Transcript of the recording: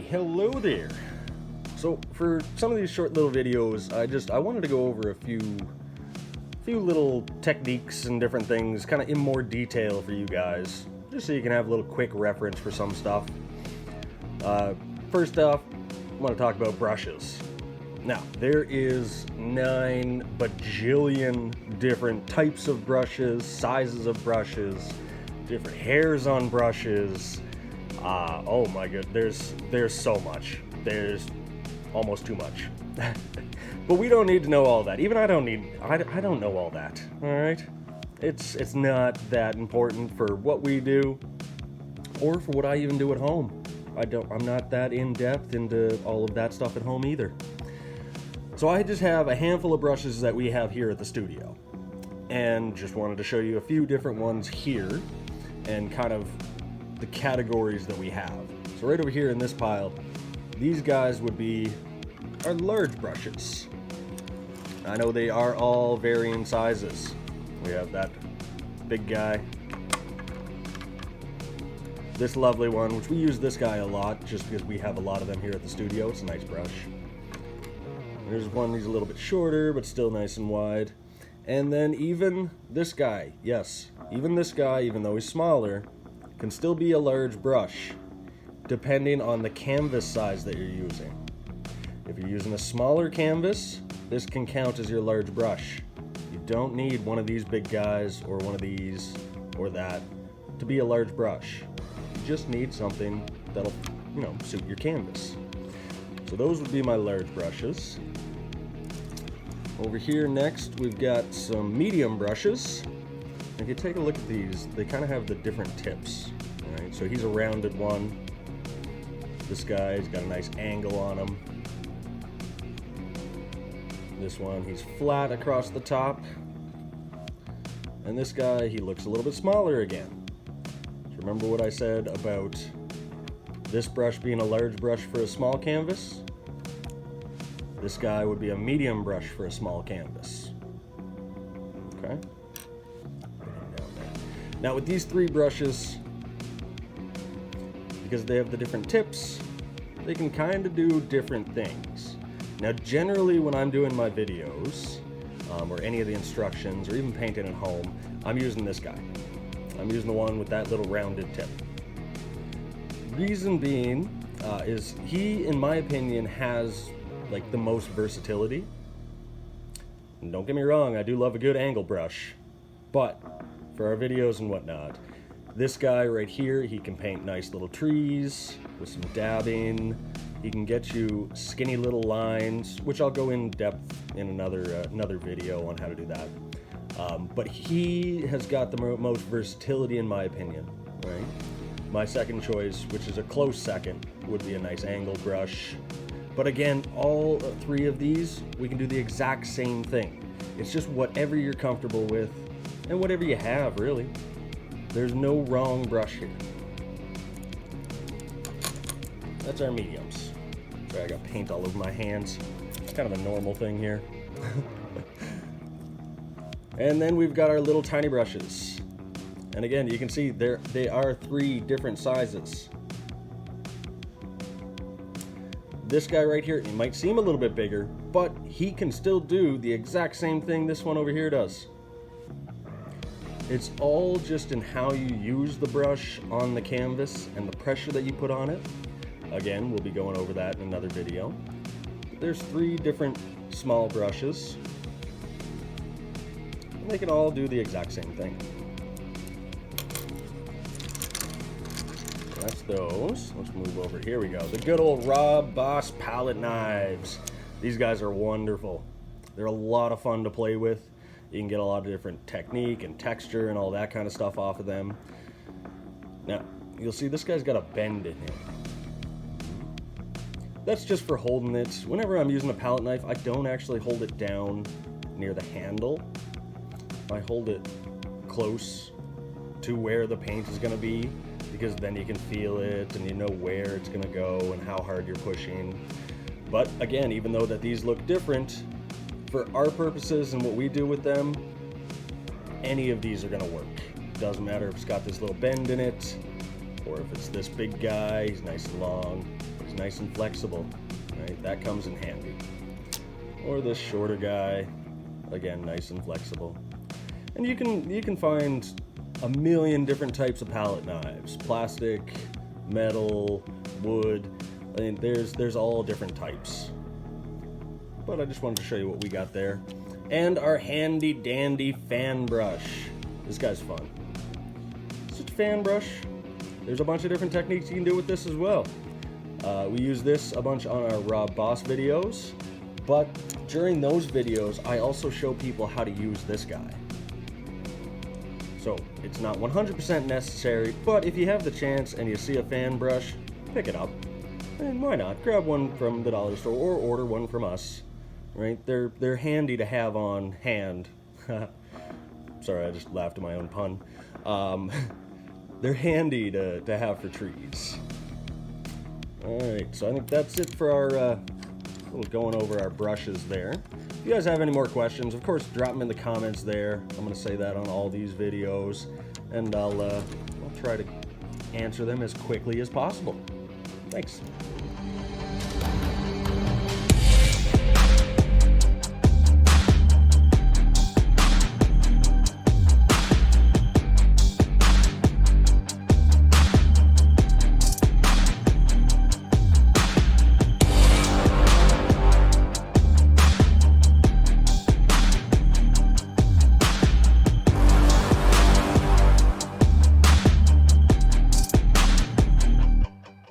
Hello there. So for some of these short little videos, I wanted to go over a few little techniques and different things kind of in more detail for you guys, just so you can have a little quick reference for some stuff. First off, I want to talk about brushes. Now, there is 9 bajillion different types of brushes, sizes of brushes, different hairs on brushes. Oh my god, there's so much. There's almost too much. But we don't need to know all that. Even I don't know all that. All right? It's not that important for what we do or for what I even do at home. I'm not that in depth into all of that stuff at home either. So I just have a handful of brushes that we have here at the studio, and just wanted to show you a few different ones here and kind of the categories that we have. So right over here in this pile, these guys would be our large brushes. I know they are all varying sizes. We have that big guy, this lovely one, which we use this guy a lot just because we have a lot of them here at the studio. It's a nice brush. There's one, he's a little bit shorter, but still nice and wide. And then even this guy, yes, even this guy, even though he's smaller, can still be a large brush, depending on the canvas size that you're using. If you're using a smaller canvas, this can count as your large brush. You don't need one of these big guys, or one of these, or that, to be a large brush. You just need something that'll, suit your canvas. So those would be my large brushes. Over here next, we've got some medium brushes. If you take a look at these, they kind of have the different tips. All right, so he's a rounded one. This guy's got a nice angle on him. This one, he's flat across the top. And this guy, he looks a little bit smaller again. Remember what I said about this brush being a large brush for a small canvas? This guy would be a medium brush for a small canvas. Okay? Now with these 3 brushes, because they have the different tips, they can kind of do different things. Now generally when I'm doing my videos, or any of the instructions, or even painting at home, I'm using this guy. I'm using the one with that little rounded tip. Reason being is he, in my opinion, has like the most versatility. And don't get me wrong, I do love a good angle brush, but for our videos and whatnot, this guy right here, he can paint nice little trees with some dabbing. He can get you skinny little lines, which I'll go in depth in another video on how to do that. But he has got the most versatility in my opinion, right? My second choice, which is a close second, would be a nice angle brush. But again, all 3 of these, we can do the exact same thing. It's just whatever you're comfortable with and whatever you have, really. There's no wrong brush here. That's our mediums. Sorry, I got paint all over my hands. It's kind of a normal thing here. And then we've got our little tiny brushes. And again, you can see they are 3 different sizes. This guy right here, he might seem a little bit bigger, but he can still do the exact same thing this one over here does. It's all just in how you use the brush on the canvas and the pressure that you put on it. Again, we'll be going over that in another video. There's 3 different small brushes. And they can all do the exact same thing. That's those. Let's move over. Here we go. The good old Rob Boss palette knives. These guys are wonderful. They're a lot of fun to play with. You can get a lot of different technique and texture and all that kind of stuff off of them. Now, you'll see this guy's got a bend in him. That's just for holding it. Whenever I'm using a palette knife, I don't actually hold it down near the handle. I hold it close to where the paint is going to be, because then you can feel it and you know where it's going to go and how hard you're pushing. But again, even though that these look different, for our purposes and what we do with them, any of these are going to work. Doesn't matter if it's got this little bend in it, or if it's this big guy, he's nice and long, he's nice and flexible, right? That comes in handy. Or this shorter guy, again, nice and flexible. And you can find a million different types of palette knives: plastic, metal, wood. I mean, there's all different types. But I just wanted to show you what we got there. And our handy dandy fan brush. This guy's fun. Such a fan brush. There's a bunch of different techniques you can do with this as well. We use this a bunch on our Rob Boss videos, but during those videos, I also show people how to use this guy. So it's not 100% necessary, but if you have the chance and you see a fan brush, pick it up. And why not? Grab one from the dollar store or order one from us. Right? They're handy to have on hand. Sorry, I just laughed at my own pun. They're handy to have for trees. Alright, so I think that's it for our little going over our brushes there. If you guys have any more questions, of course, drop them in the comments there. I'm going to say that on all these videos, and I'll try to answer them as quickly as possible. Thanks.